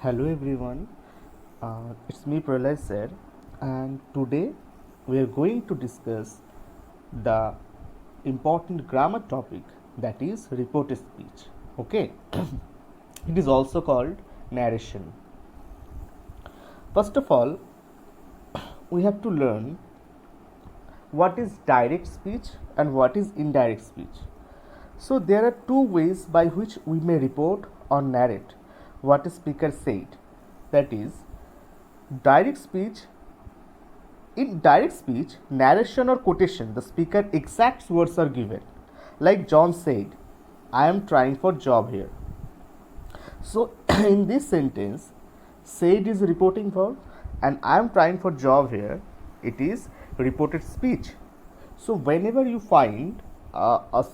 Hello everyone, it's me Pralay sir, and today we are going to discuss the important grammar topic, that is reported speech. Okay, it is also called narration. First of all, we have to learn what is direct speech and what is indirect speech. So there are two ways by which we may report or narrate what a speaker said. That is, direct speech. In direct speech, narration or quotation, the speaker exact words are given. Like John said, I am trying for job here. So in this sentence, said is reporting verb and I am trying for job here, it is reported speech. So whenever you find a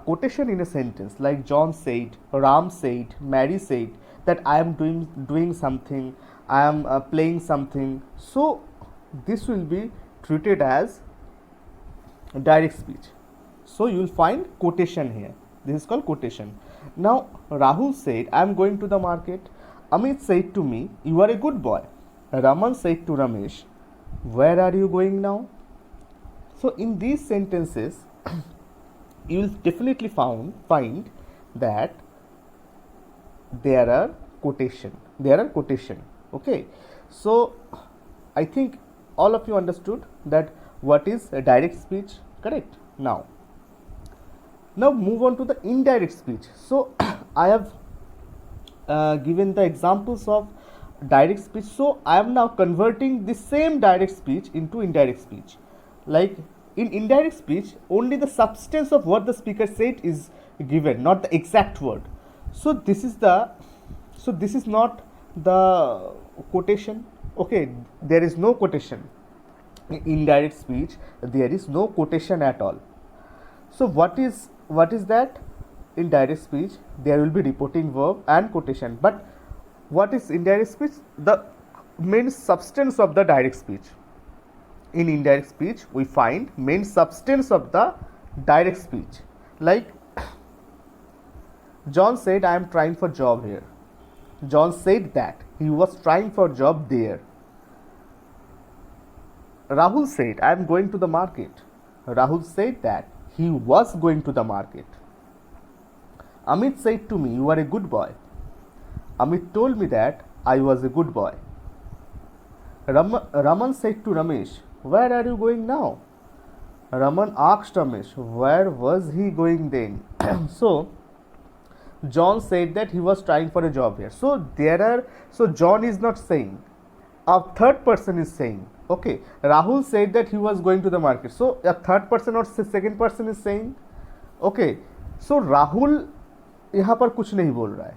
quotation in a sentence like John said, Ram said, Mary said that I am doing something, I am playing something, so this will be treated as direct speech. So you will find quotation here. This is called quotation. Now Rahul said, I am going to the market. Amit said to me, you are a good boy. Raman said to Ramesh, where are you going now? So in these sentences, you will definitely find that there are quotation. Okay. So I think all of you understood that what is a direct speech, correct? Now move on to the indirect speech. So I have given the examples of direct speech. So I am now converting the same direct speech into indirect speech. Like in indirect speech, only the substance of what the speaker said is given, not the exact word. So this is not the quotation. Okay, there is no quotation. In indirect speech, there is no quotation at all. So what is that? In direct speech, there will be reporting verb and quotation. But what is indirect speech? The main substance of the direct speech. In indirect speech, we find main substance of the direct speech. Like John said, I am trying for job here. John said that he was trying for job there. Rahul said, I am going to the market. Rahul said that he was going to the market. Amit said to me, you are a good boy. Amit told me that I was a good boy. Raman said to Ramesh, where are you going now? Raman asked Ramesh, where was he going then? So John said that he was trying for a job here. So John is not saying, a third person is saying. Okay, Rahul said that he was going to the market. So a third person or second person is saying. Okay, so Rahul यहाँ पर कुछ नहीं बोल रहा है.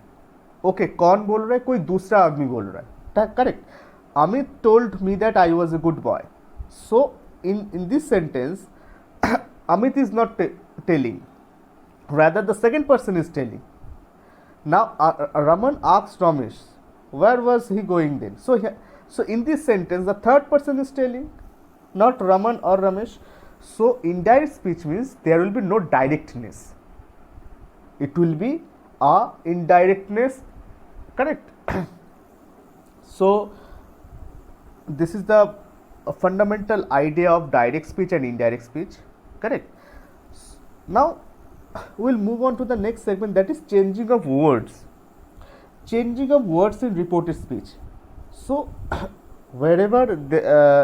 Okay, कौन बोल रहा है? कोई दूसरा आदमी बोल रहा है. Correct. Amit told me that I was a good boy. So in this sentence, Amit is not telling, rather the second person is telling. Now Raman asked Ramesh, where was he going then? So in this sentence, the third person is telling, not Raman or Ramesh. So indirect speech means there will be no directness. It will be a indirectness, correct? So this is the fundamental idea of direct speech and indirect speech, correct? Now we will move on to the next segment, that is changing of words. Changing of words in reported speech. So wherever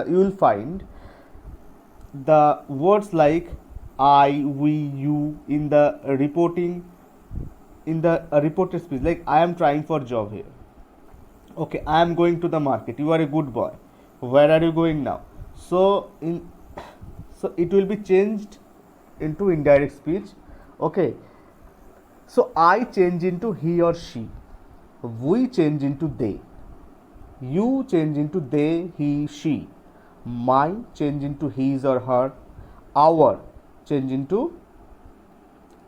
you will find the words like I, we, you in the reported speech, like I am trying for job here. Okay, I am going to the market. You are a good boy. Where are you going now? So it will be changed into indirect speech. Okay, so I change into he or she. We change into they. You change into they, he, she. Mine change into his or her. Our changes into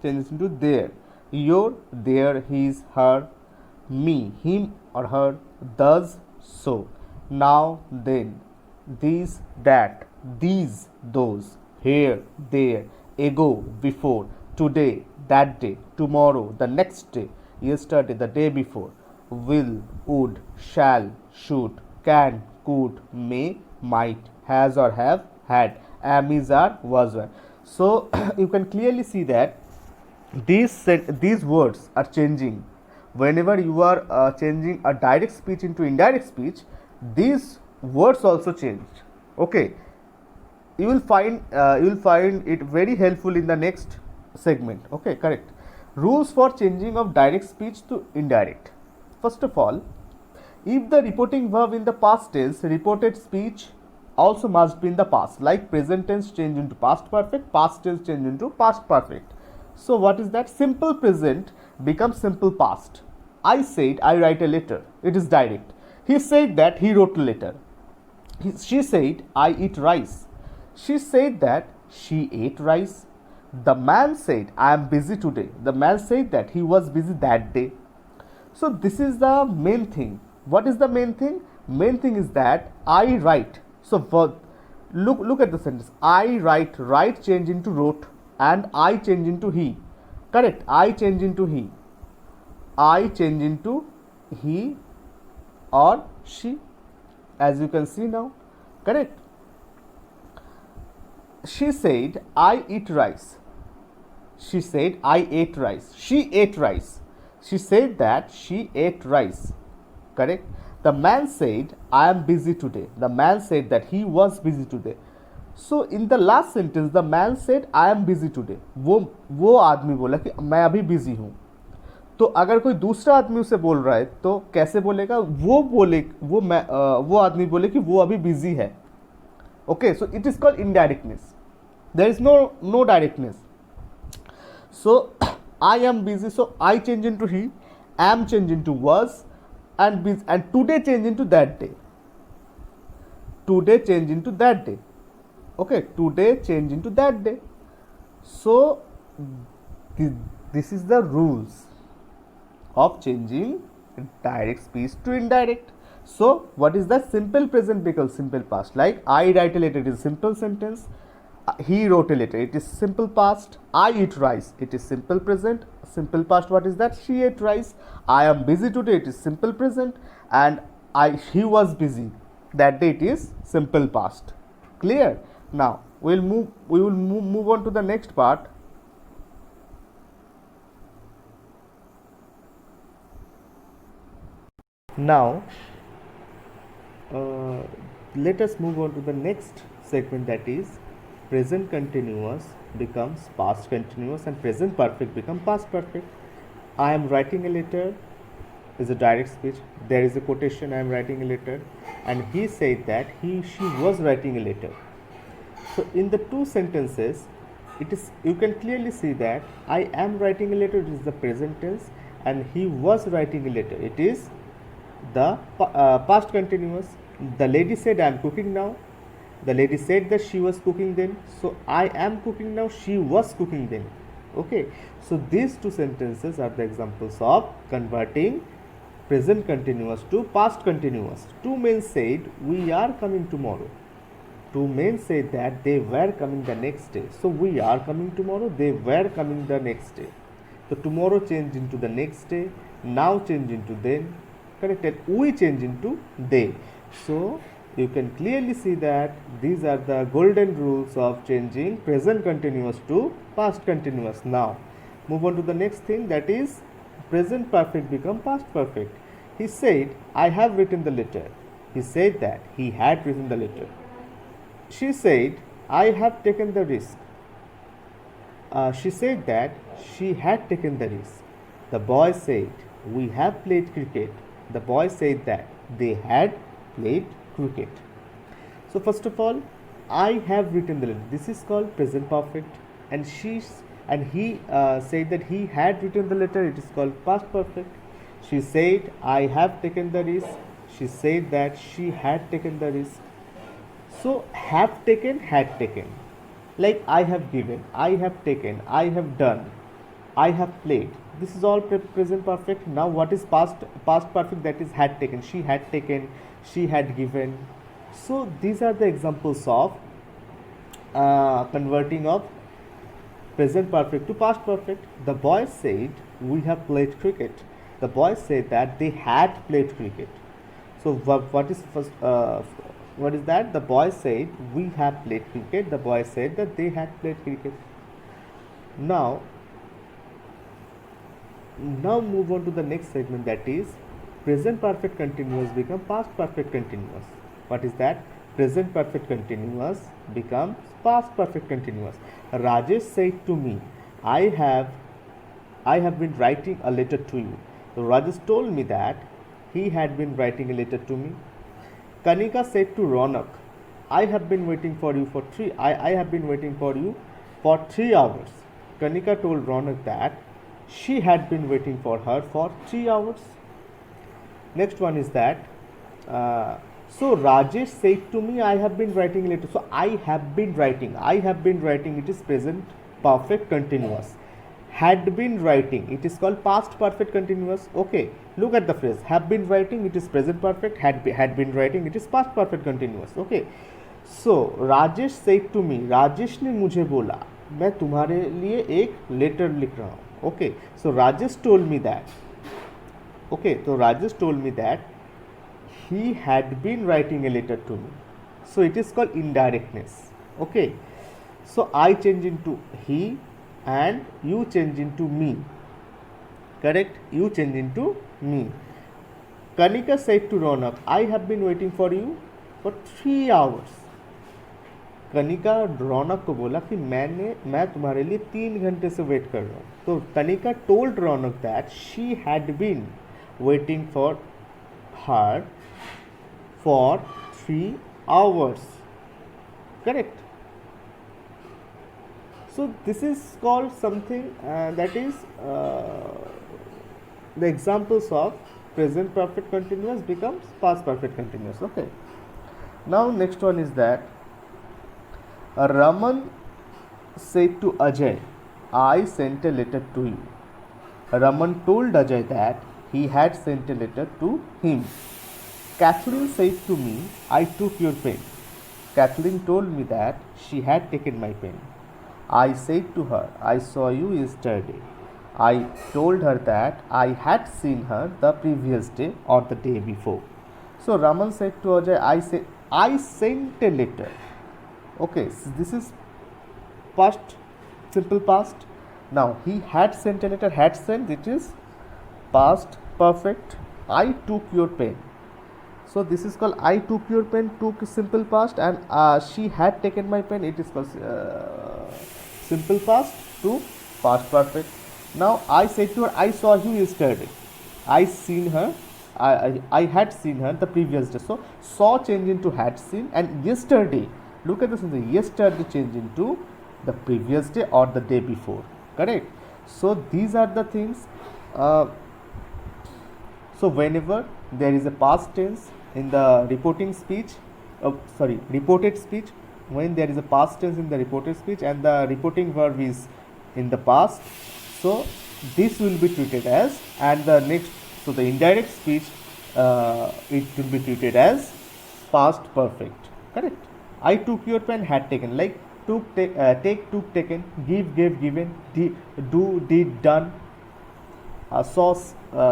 their. Your, their, his, her. Me, him or her. Does, so. Now, then. This, that. These, those. Here, there. Ago, before. Today, that day. Tomorrow, the next day. Yesterday, the day before. will, would, shall, should, can, could, may, might, has or have, had, am, is, are, was, were. So you can clearly see that these words are changing. Whenever you are changing a direct speech into indirect speech, these words also changed. Okay, you will find it very helpful in the next segment. Okay, correct. Rules for changing of direct speech to indirect. First of all, if the reporting verb in the past tense, reported speech also must be in the past, like present tense change into past perfect, past tense change into past perfect. So what is that? Simple present becomes simple past. I said I write a letter, it is direct. He said that he wrote a letter. She said I eat rice. She said that she ate rice. The man said I am busy today. The man said that he was busy that day. So this is the main thing. What is the main thing? Main thing is that I write. So look at the sentence. I write change into wrote, and I change into he. Correct. I change into he. I change into he or she, as you can see now. Correct. She said I eat rice. She said I ate rice. She ate rice. She said that she ate rice. Correct. The man said I am busy today. The man said that he was busy today. So in the last sentence the man said I am busy today. वो आदमी बोला कि मैं अभी busy हूँ. तो अगर कोई दूसरा आदमी उसे बोल रहा है तो कैसे बोलेगा? वो आदमी बोले कि वो अभी बिजी है. Okay, so it is called indirectness. There is no directness. So I am busy, so I change into he, am change into was, and today change into that day. Today change into that day. Okay, today change into that day. So this is the rules of changing direct speech to indirect. So what is the simple present becomes simple past, like I write a letter, it is simple sentence. He wrote a letter, it is simple past. I eat rice, it is simple present. Simple past, what is that? She ate rice. I am busy today, it is simple present. And he was busy that day, it is simple past. Clear? Now we will move on to the next part. Now let us move on to the next segment, that is present continuous becomes past continuous and present perfect become past perfect. I am writing a letter is a direct speech. There is a quotation, I am writing a letter, and he said that she was writing a letter. So in the two sentences, you can clearly see that I am writing a letter, it is the present tense, and he was writing a letter, it is the past continuous. The lady said I am cooking now. The lady said that she was cooking then. So I am cooking now, she was cooking then. Okay, so these two sentences are the examples of converting present continuous to past continuous. Two men said we are coming tomorrow. Two men said that they were coming the next day. So we are coming tomorrow, they were coming the next day. So tomorrow change into the next day, now change into then. Correct. And we change into they. So you can clearly see that these are the golden rules of changing present continuous to past continuous. Now move on to the next thing, that is present perfect become past perfect. He said I have written the letter. He said that he had written the letter. She said I have taken the risk. She said that she had taken the risk. The boy said we have played cricket. The boy said that they had played cricket. So first of all, I have written the letter. This is called present perfect, and he said that he had written the letter. It is called past perfect. She said I have taken the risk. She said that she had taken the risk. So have taken, had taken. Like I have given, I have taken, I have done, I have played. This is all present perfect. Now what is past perfect? That is had taken. She had taken, she had given. So these are the examples of converting of present perfect to past perfect. The boy said we have played cricket. The boys said that they had played cricket. So what is first? What is that? The boys said we have played cricket. The boys said that they had played cricket. Now, move on to the next segment, that is present perfect continuous become past perfect continuous. What is that? Present perfect continuous becomes past perfect continuous. Rajesh said to me, I have been writing a letter to you. So Rajesh told me that he had been writing a letter to me. Kanika said to Ronak, I have been waiting for you for I have been waiting for you for 3 hours. Kanika told Ronak that she had been waiting for her for 3 hours. Next one is that so Rajesh said to me, I have been writing a letter. So I have been writing, it is present perfect continuous. Had been writing, it is called past perfect continuous. Okay, look at the phrase, have been writing, it is present perfect. Had been writing, it is past perfect continuous. Okay, so Rajesh said to me, Rajesh ने मुझे बोला मैं तुम्हारे लिए एक letter लिख रहा हूँ. Okay, so Rajesh told me that. Okay, so Rajesh told me that he had been writing a letter to me. So it is called indirectness. Okay, so I change into he and you change into me. Correct? You change into me. Kanika said to Ronak, I have been waiting for you for 3 hours. Kanika रौनक को बोला कि मैं तुम्हारे लिए 3 घंटे से wait कर रहा हूँ. तो Kanika told Raunak that she had been waiting for her for 3 hours. Correct? So this is called something that is the examples of present perfect continuous becomes past perfect continuous. Okay. Now next one is that Raman said to Ajay, I sent a letter to you. Raman told Ajay that he had sent a letter to him. Catherine said to me, I took your pen. Kathleen told me that she had taken my pen. I said to her, I saw you yesterday. I told her that I had seen her the previous day or the day before. So Raman said to Ajay, I sent a letter. Okay, so this is past, simple past. Now he had sent a letter, had sent, it is past perfect. I took your pen. So this is called I took your pen, took simple past, and she had taken my pen, it is called simple past to past perfect. Now I said to her, I saw you yesterday. I seen her, I had seen her the previous day. So saw change into had seen, and yesterday, look at this, yesterday change into the previous day or the day before. Correct? So these are the things. So whenever there is a past tense in the reporting speech, reported speech, when there is a past tense in the reported speech and the reporting verb is in the past, so this will be treated as, and the next, so the indirect speech, it will be treated as past perfect. Correct? I took your pen, had taken, like took, take, took, taken, give, gave, given, do, did, done, saw,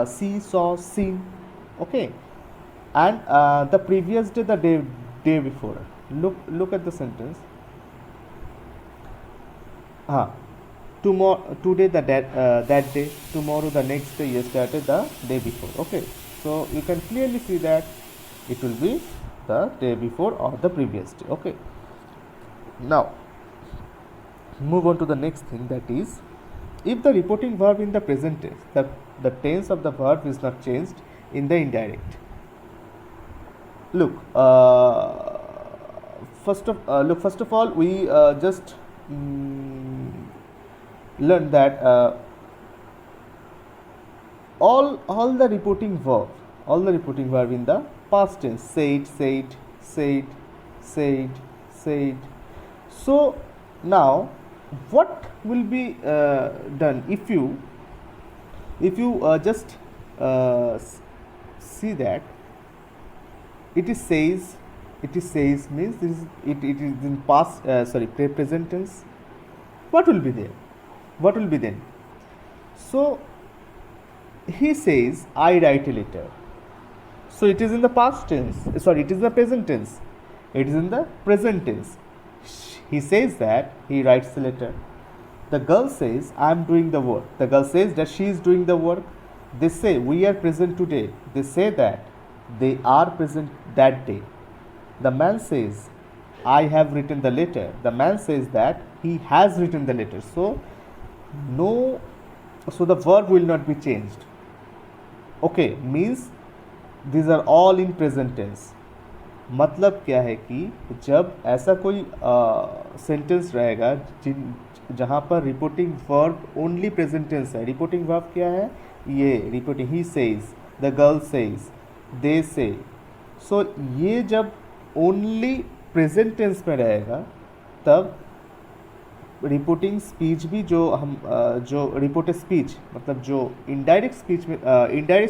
see, saw, seen. Okay, and the previous day, the day before. Look at the sentence. Tomorrow, today, that day, tomorrow, the next day, yesterday, the day before. Okay, so you can clearly see that it will be the day before or the previous day. Okay, now move on to the next thing, that is if the reporting verb in the present tense, the tense of the verb is not changed in the indirect. Look, first of all, we just learn that all the reporting verb in the past tense, said. So now what will be done if you just see that it is says means this is, it is in past present tense. What will be there? What will be then? So he says I write a letter. So it is in the past tense, sorry, it is the present tense, it is in the present tense. He says that he writes the letter. The girl says I am doing the work. The girl says that she is doing the work. They say we are present today. They say that they are present that day. The man says I have written the letter. The man says that he has written the letter. So the verb will not be changed. Okay, means these are all in present tense. मतलब क्या है कि जब ऐसा कोई sentence रहेगा जहाँ पर reporting verb only present tense है. रिपोर्टिंग वर्ब क्या है? ये रिपोर्टिंग ही says, the girl says, they say. So ये जब ओनली प्रेजेंट टेंस में रहेगा तब रिपोर्टिंग स्पीच भी जो रिपोर्टेड स्पीच मतलब जो इनडायरेक्ट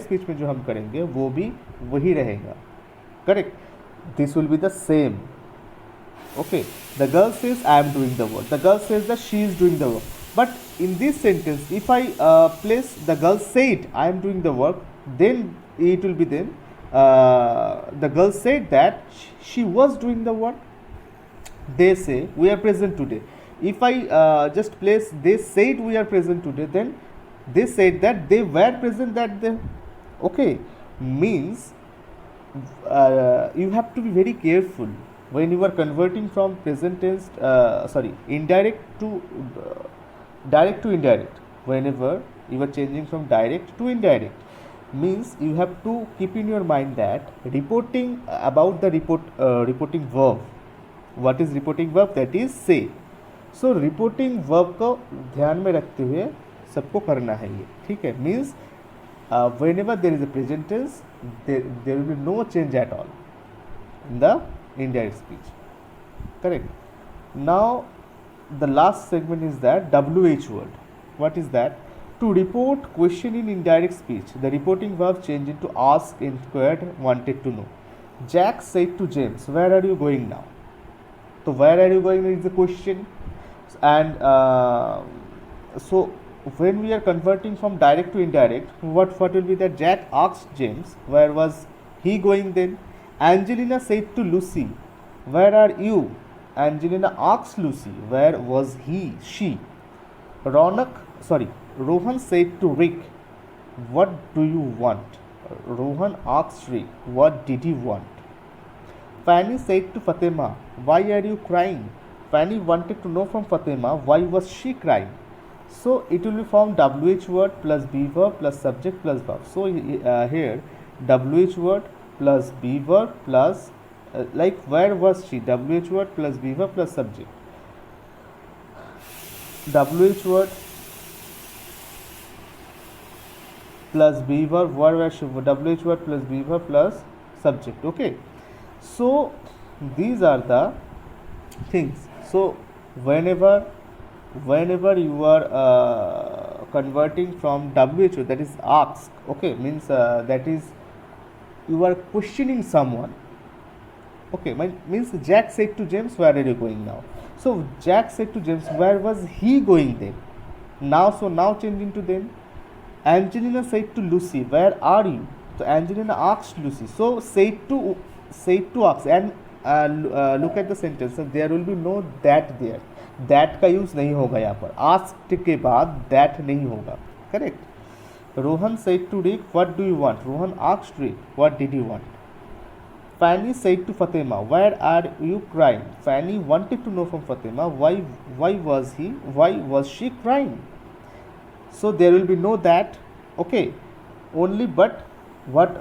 स्पीच में जो हम करेंगे वो भी वही रहेगा. Correct. This will be the same. Okay, the girl says I am doing the work. The girl says that she is doing the work. But in this sentence, if I place the girl said I am doing the work, then it will be then the girl said that she was doing the work. They say we are present today. If I just place they said we are present today, then they said that they were present that day. Okay, means you have to be very careful when you are converting from present tense indirect to direct to indirect. Whenever you are changing from direct to indirect, means you have to keep in your mind that reporting about the reporting verb. What is reporting verb? That is say. So reporting verb को ध्यान में रखते हुए सबको करना है ये. ठीक है. means whenever there is a present tense, there will be no change at all in the indirect speech. Correct. Now the last segment is that WH word. What is that? To report question in indirect speech, the reporting verb change into ask, inquired, wanted to know. Jack said to James, where are you going now? So where are you going is the question. And so when we are converting from direct to indirect, what will be that? Jack asked James where was he going then. Angelina said to Lucy, where are you? Angelina asked Lucy, where was she? Rohan said to Rick, what do you want? Rohan asked Rick, what did he want? Fanny said to Fatima, why are you crying? Fanny wanted to know from Fatima, why was she crying? So it will be formed WH word plus be verb plus subject plus verb. So here WH word plus be verb plus like where was she? WH word plus be verb plus subject. WH word plus be verb, where was she? WH word plus be verb plus subject. Okay. So these are the things. So whenever you are converting from WH, that is ask, okay, means that is you are questioning someone. Okay, means Jack said to James, where are you going now? So Jack said to James, where was he going then? Now changing to then. Angelina said to Lucy, where are you? So Angelina asked Lucy. So said to ask. And look at the sentence. So there will be no that there. That का use नहीं होगा यहाँ पर. Asked के बाद that नहीं होगा. Correct. Rohan said to Rick, what do you want? Rohan asked Rick, what did he want? Fanny said to Fatima, where are you crying? Fanny wanted to know from Fatima, why was she crying? So there will be no that, okay, only but what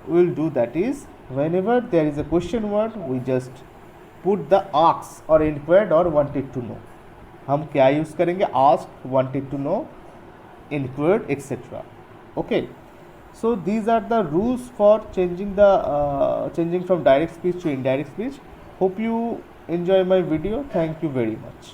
we will do, that is whenever there is a question word, we just put the ask or inquired or wanted to know. हम क्या use करेंगे? asked, wanted to know, inquired, etc. Okay. So these are the rules for changing from direct speech to indirect speech. Hope you enjoy my video. Thank you very much.